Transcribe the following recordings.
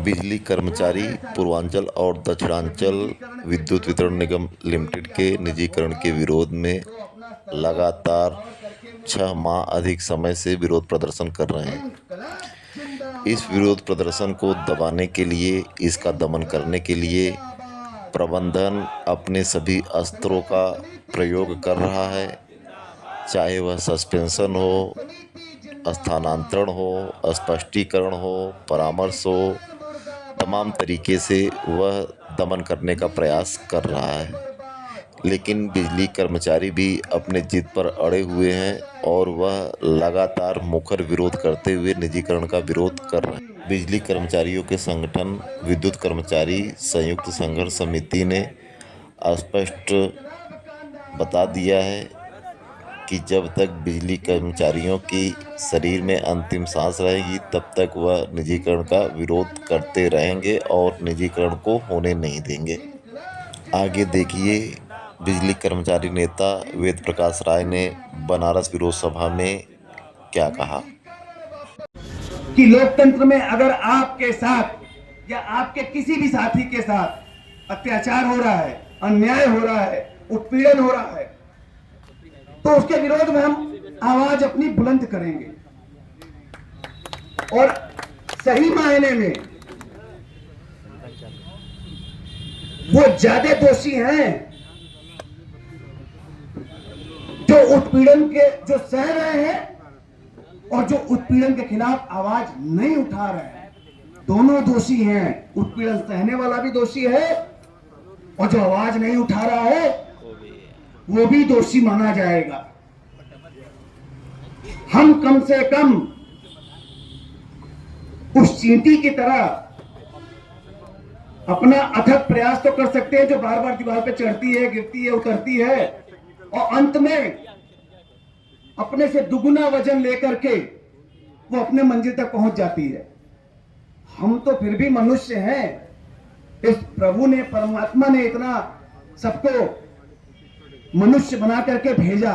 बिजली कर्मचारी पूर्वांचल और दक्षिणांचल विद्युत वितरण निगम लिमिटेड के निजीकरण के विरोध में लगातार 6 माह अधिक समय से विरोध प्रदर्शन कर रहे हैं। इस विरोध प्रदर्शन को दबाने के लिए, इसका दमन करने के लिए प्रबंधन अपने सभी अस्त्रों का प्रयोग कर रहा है, चाहे वह सस्पेंशन हो, स्थानांतरण हो, स्पष्टीकरण हो, परामर्श हो। तमाम तरीके से वह दमन करने का प्रयास कर रहा है, लेकिन बिजली कर्मचारी भी अपने जिद पर अड़े हुए हैं और वह लगातार मुखर विरोध करते हुए निजीकरण का विरोध कर रहे हैं। बिजली कर्मचारियों के संगठन विद्युत कर्मचारी संयुक्त संघर्ष समिति ने स्पष्ट बता दिया है कि जब तक बिजली कर्मचारियों की शरीर में अंतिम सांस रहेगी तब तक वह निजीकरण का विरोध करते रहेंगे और निजीकरण को होने नहीं देंगे। आगे देखिए, बिजली कर्मचारी नेता वेद प्रकाश राय ने बनारस विरोध सभा में क्या कहा। कि लोकतंत्र में अगर आपके साथ या आपके किसी भी साथी के साथ अत्याचार हो रहा है, अन्याय हो रहा है, उत्पीड़न हो रहा है, तो उसके विरोध में हम आवाज अपनी बुलंद करेंगे। और सही मायने में वो ज्यादा दोषी हैं जो उत्पीड़न के जो सह रहे हैं और जो उत्पीड़न के खिलाफ आवाज नहीं उठा रहे हैं। दोनों दोषी हैं। उत्पीड़न सहने वाला भी दोषी है और जो आवाज नहीं उठा रहा है वो भी दोषी माना जाएगा। हम कम से कम उस चींटी की तरह अपना अथक प्रयास तो कर सकते हैं जो बार बार दीवार पे चढ़ती है, गिरती है, उतरती है और अंत में अपने से दुगुना वजन लेकर के वो अपने मंजिल तक पहुंच जाती है। हम तो फिर भी मनुष्य हैं। इस प्रभु ने, परमात्मा ने इतना सबको मनुष्य बना करके भेजा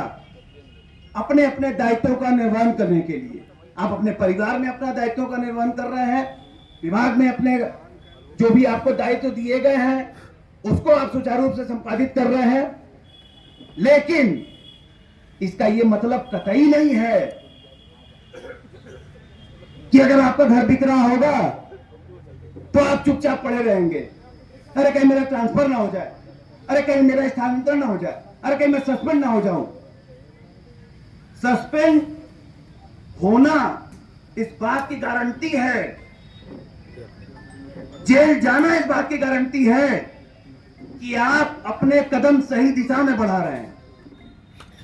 अपने अपने दायित्वों का निर्वहन करने के लिए। आप अपने परिवार में अपना दायित्वों का निर्वहन कर रहे हैं, विभाग में अपने जो भी आपको दायित्व दिए गए हैं उसको आप सुचारू रूप से संपादित कर रहे हैं। लेकिन इसका यह मतलब कतई नहीं है कि अगर आपका घर बिक रहा होगा तो आप चुपचाप पड़े रहेंगे। अरे कहीं मेरा ट्रांसफर ना हो जाए, अरे कहीं मेरा स्थानांतरण ना हो जाए, अरे कहीं मैं सस्पेंड ना हो जाऊं। सस्पेंड होना इस बात की गारंटी है, जेल जाना इस बात की गारंटी है कि आप अपने कदम सही दिशा में बढ़ा रहे हैं।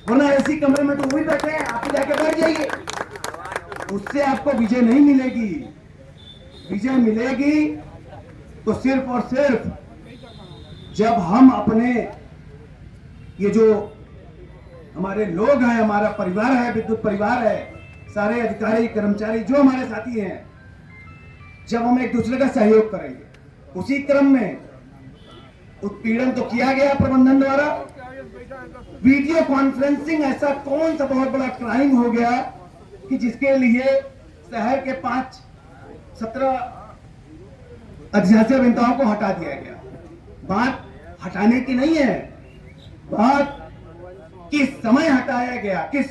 वरना ऐसी कमरे में तो वही बैठे हैं, आप जाके बैठ जाइए। उससे आपको विजय नहीं मिलेगी। विजय मिलेगी तो सिर्फ और सिर्फ जब हम अपने ये जो हमारे लोग हैं, हमारा परिवार है, विद्युत परिवार है, सारे अधिकारी कर्मचारी जो हमारे साथी हैं, जब हम एक दूसरे का सहयोग करेंगे। उसी क्रम में उत्पीड़न तो किया गया प्रबंधन द्वारा। वीडियो कॉन्फ्रेंसिंग ऐसा कौन सा बहुत बड़ा क्राइम हो गया कि जिसके लिए शहर के 17 अधिशासी अभियंताओं को हटा दिया गया। बात हटाने की नहीं है, बात किस समय हटाया गया, किस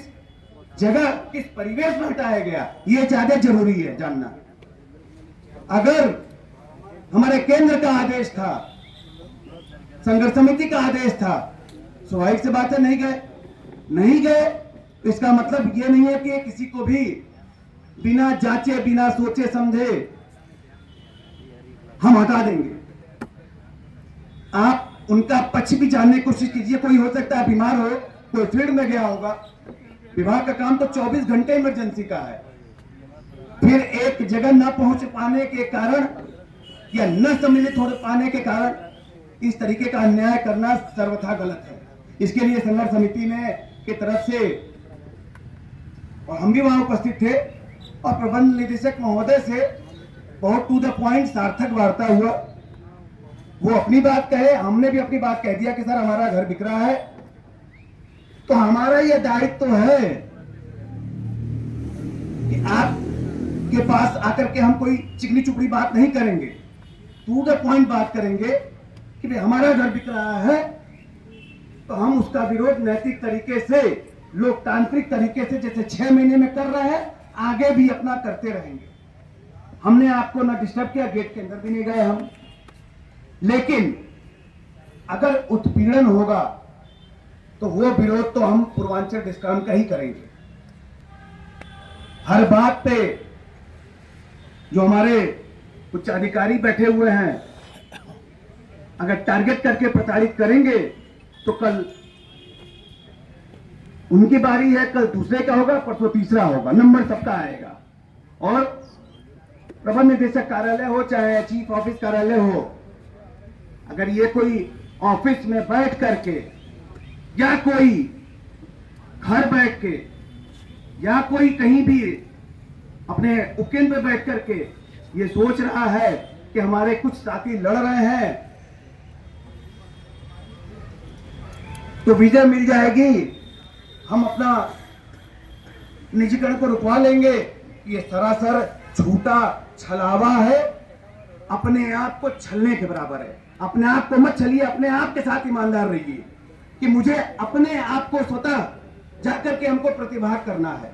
जगह, किस परिवेश में हटाया गया, यह ज्यादा जरूरी है जानना। अगर हमारे केंद्र का आदेश था, संघर्ष समिति का आदेश था, स्वाभाविक से बात है नहीं गए, तो इसका मतलब यह नहीं है कि किसी को भी बिना जांचे, बिना सोचे समझे हम हटा देंगे। आप उनका पक्ष भी जानने की कोशिश कीजिए। कोई हो सकता है बीमार हो, कोई फील्ड में गया होगा। विभाग का काम तो 24 घंटे इमरजेंसी का है। फिर एक जगह न पहुंच पाने के कारण या न सम्मिलित हो पाने के कारण इस तरीके का अन्याय करना सर्वथा गलत है। इसके लिए संघर्ष समिति ने की तरफ से, और हम भी वहां उपस्थित थे, और प्रबंध निदेशक महोदय से बहुत टू द पॉइंट सार्थक वार्ता हुआ। वो अपनी बात कहे, हमने भी अपनी बात कह दिया कि सर हमारा घर बिक रहा है, तो हमारा यह दायित्व तो है कि आप के पास आकर के हम कोई चिकनी चुपड़ी बात नहीं करेंगे। टू द पॉइंट बात करेंगे कि भाई हमारा घर बिक रहा है, तो हम उसका विरोध नैतिक तरीके से, लोकतांत्रिक तरीके से जैसे 6 महीने में कर रहे हैं, आगे भी अपना करते रहेंगे। हमने आपको ना डिस्टर्ब किया, गेट के अंदर भी नहीं गए हम। लेकिन अगर उत्पीड़न होगा तो वो विरोध तो हम पूर्वांचल डिस्काउंट का ही करेंगे। हर बात पे जो हमारे कुछ अधिकारी बैठे हुए हैं, अगर टारगेट करके प्रताड़ित करेंगे तो कल उनकी बारी है, कल दूसरे का होगा, परसों तीसरा होगा, नंबर सबका आएगा। और प्रबंध निदेशक कार्यालय हो चाहे चीफ ऑफिस कार्यालय हो, अगर ये कोई ऑफिस में बैठ करके या कोई घर बैठ के या कोई कहीं भी अपने उपकेंद्र में बैठ करके ये सोच रहा है कि हमारे कुछ साथी लड़ रहे हैं तो विजय मिल जाएगी, हम अपना निजीकरण को रुकवा लेंगे, ये सरासर झूठा छलावा है, अपने आप को छलने के बराबर है। अपने आप को मत छलिए, अपने आप के साथ ईमानदार रहिए कि मुझे अपने आप को स्वतः जाकर के हमको प्रतिभाग करना है।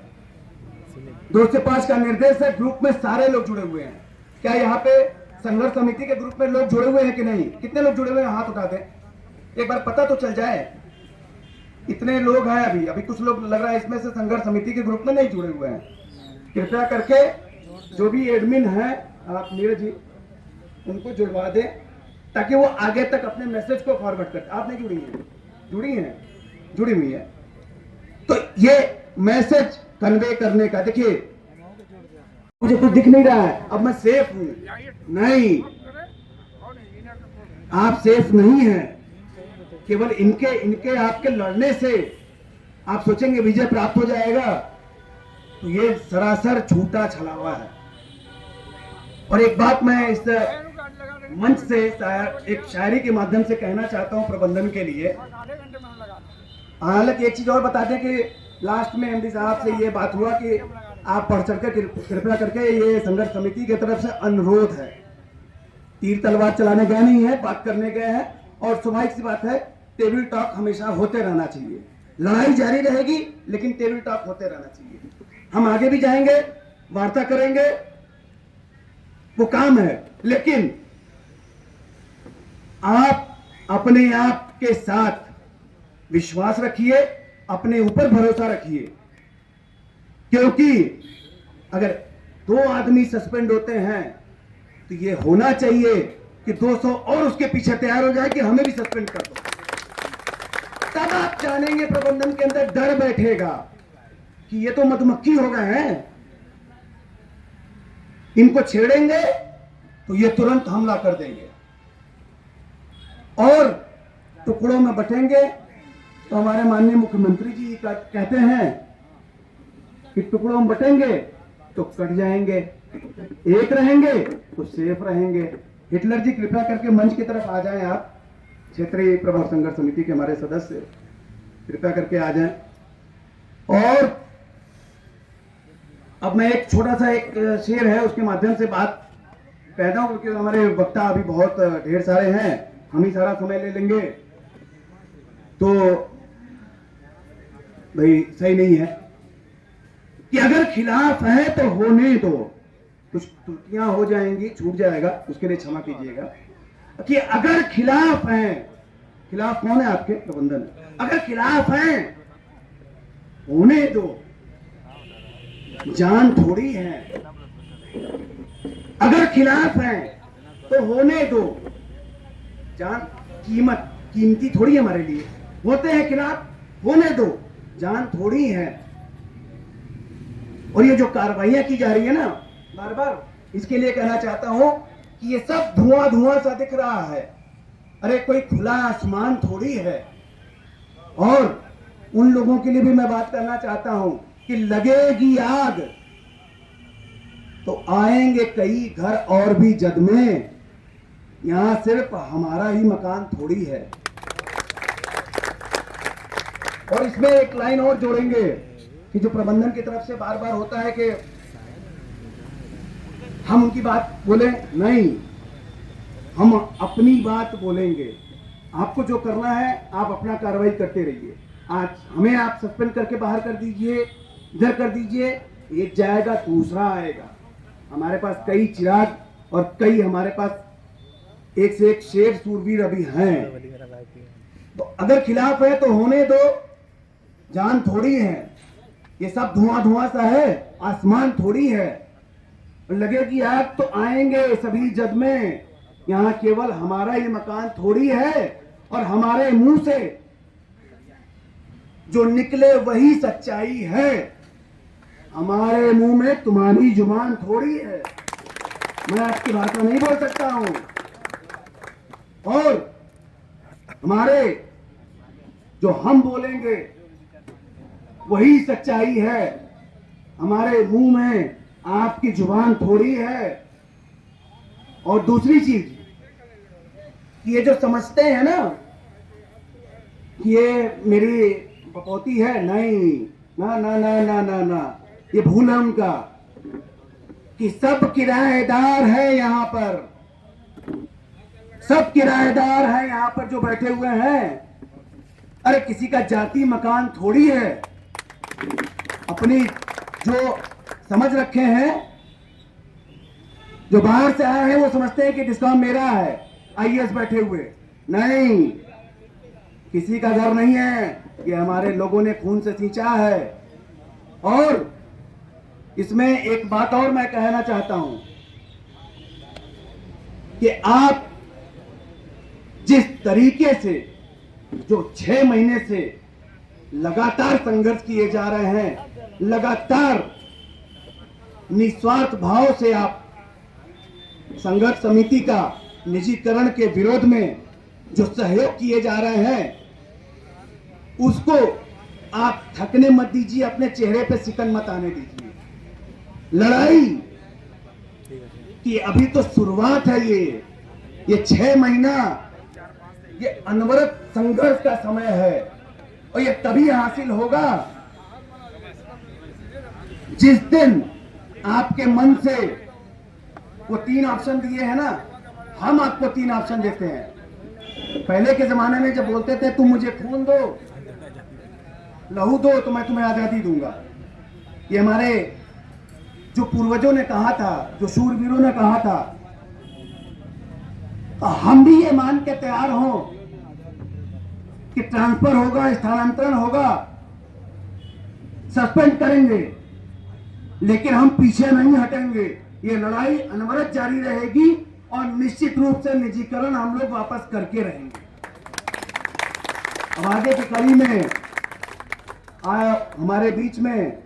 2 से 5 का निर्देश है, ग्रुप में सारे लोग जुड़े हुए हैं। क्या यहाँ पे संघर्ष समिति के ग्रुप में लोग जुड़े हुए हैं कि नहीं? कितने लोग जुड़े हुए हैं हाथ उठा दें, एक बार पता तो चल जाए। इतने लोग हैं, अभी कुछ लोग लग रहा है इसमें से संघर्ष समिति के ग्रुप में नहीं जुड़े हुए हैं। कृपया करके जो भी एडमिन है, आप नीरज जी उनको जुड़वा दें ताकि वो आगे तक अपने मैसेज को फॉरवर्ड करते। आप नहीं जुड़ी हैं? जुड़ी हुई है। तो ये मैसेज कन्वे करने का, देखिए मुझे कुछ दिख नहीं रहा है, अब मैं सेफ हूं। नहीं, आप सेफ नहीं हैं। केवल इनके आपके लड़ने से आप सोचेंगे विजय प्राप्त हो जाएगा, तो ये सरासर झूठा छलावा है। और एक बात मैं इस मंच से एक शायरी के माध्यम से कहना चाहता हूं प्रबंधन के लिए। हालांकि एक चीज और बता दें कि लास्ट में एमडी साहब से ये बात हुआ कि आप बढ़ चढ़ कर कृपया करके, ये संघर्ष समिति की तरफ से अनुरोध है, तीर तलवार चलाने गए नहीं है, बात करने गए हैं। और स्वाभाविक सी बात है, टेबल टॉक हमेशा होते रहना चाहिए। लड़ाई जारी रहेगी लेकिन टेबल टॉक होते रहना चाहिए। हम आगे भी जाएंगे, वार्ता करेंगे, वो काम है। लेकिन आप अपने आप के साथ विश्वास रखिए, अपने ऊपर भरोसा रखिए, क्योंकि अगर 2 आदमी सस्पेंड होते हैं तो ये होना चाहिए कि 200 और उसके पीछे तैयार हो जाए कि हमें भी सस्पेंड कर दो। तब आप जानेंगे प्रबंधन के अंदर डर बैठेगा कि ये तो मधुमक्खी हो गए हैं, इनको छेड़ेंगे तो ये तुरंत हमला कर देंगे और टुकड़ों में बटेंगे। तो हमारे माननीय मुख्यमंत्री जी कहते हैं कि टुकड़ों में बटेंगे तो कट जाएंगे, एक रहेंगे तो सेफ रहेंगे। हिटलर जी कृपया करके मंच की तरफ आ जाएं, आप क्षेत्रीय प्रभाव संघर्ष समिति के हमारे सदस्य कृपया करके आ जाएं। और अब मैं एक छोटा सा एक शेर है उसके माध्यम से बात कहता हूं, क्योंकि हमारे वक्ता अभी बहुत ढेर सारे हैं, हम ही सारा समय ले लेंगे तो भाई सही नहीं है। कि अगर खिलाफ है तो होने दो, कुछ त्रुटियां हो जाएंगी, छूट जाएगा, उसके लिए क्षमा कीजिएगा। कि अगर खिलाफ हैं, खिलाफ कौन है? आपके प्रबंधन। अगर खिलाफ हैं होने दो, जान थोड़ी है। अगर खिलाफ हैं तो होने दो, जान कीमती थोड़ी है हमारे लिए। होते हैं खिलाफ, होने दो, जान थोड़ी है। और ये जो कार्रवाइयां की जा रही है ना बार बार, इसके लिए कहना चाहता हूं कि ये सब धुआं धुआं सा दिख रहा है। अरे कोई खुला आसमान थोड़ी है। और उन लोगों के लिए भी मैं बात करना चाहता हूं कि लगेगी आग तो आएंगे कई घर और भी जद में, यहां सिर्फ हमारा ही मकान थोड़ी है। और इसमें एक लाइन और जोड़ेंगे कि जो प्रबंधन की तरफ से बार बार होता है कि हम उनकी बात बोले नहीं, हम अपनी बात बोलेंगे। आपको जो करना है आप अपना कार्रवाई करते रहिए। आज हमें आप सस्पेंड करके बाहर कर दीजिए, इधर कर दीजिए, एक जाएगा दूसरा आएगा। हमारे पास कई चिराग और कई हमारे पास एक से एक शेर सूरवीर अभी हैं। तो अगर खिलाफ है तो होने दो, जान थोड़ी है, ये सब धुआं धुआं सा है, आसमान थोड़ी है। लगेगी आग तो आएंगे सभी जद में। यहाँ केवल हमारा ही मकान थोड़ी है और हमारे मुंह से जो निकले वही सच्चाई है। हमारे मुंह में तुम्हारी जुबान थोड़ी है। मैं आपकी भाषा नहीं बोल सकता हूं और हमारे जो हम बोलेंगे वही सच्चाई है। हमारे मुंह में आपकी जुबान थोड़ी है। और दूसरी चीज, ये जो समझते हैं ना कि ये मेरी बपौती है, नहीं, ना ना ना ना ना ना, ये भूल है उनका कि सब किराएदार है यहाँ पर, सब किराएदार है यहाँ पर जो बैठे हुए हैं। अरे किसी का जाति मकान थोड़ी है। अपनी जो समझ रखे हैं, जो बाहर से आए हैं वो समझते हैं कि डिस्काउंट मेरा है, आईएएस बैठे हुए। नहीं, किसी का घर नहीं है, ये हमारे लोगों ने खून से सींचा है। और इसमें एक बात और मैं कहना चाहता हूं कि आप जिस तरीके से जो 6 महीने से लगातार संघर्ष किए जा रहे हैं, लगातार निस्वार्थ भाव से आप संघर्ष समिति का निजीकरण के विरोध में जो सहयोग किए जा रहे हैं, उसको आप थकने मत दीजिए, अपने चेहरे पे सिकन मत आने दीजिए। लड़ाई की अभी तो शुरुआत है। ये 6 महीना ये अनवरत संघर्ष का समय है और ये तभी हासिल होगा जिस दिन आपके मन से वो 3 ऑप्शन दिए हैं ना, हम आपको 3 ऑप्शन देते हैं। पहले के जमाने में जब बोलते थे तुम मुझे खून दो, लहू दो, तो मैं तुम्हें आजादी दूंगा, ये हमारे जो पूर्वजों ने कहा था, जो शूरवीरों ने कहा था, तो हम भी ये मान के तैयार हों कि ट्रांसफर होगा, स्थानांतरण होगा, सस्पेंड करेंगे, लेकिन हम पीछे नहीं हटेंगे। ये लड़ाई अनवरत जारी रहेगी और निश्चित रूप से निजीकरण हम लोग वापस करके रहेंगे। अब आगे की कड़ी में हमारे बीच में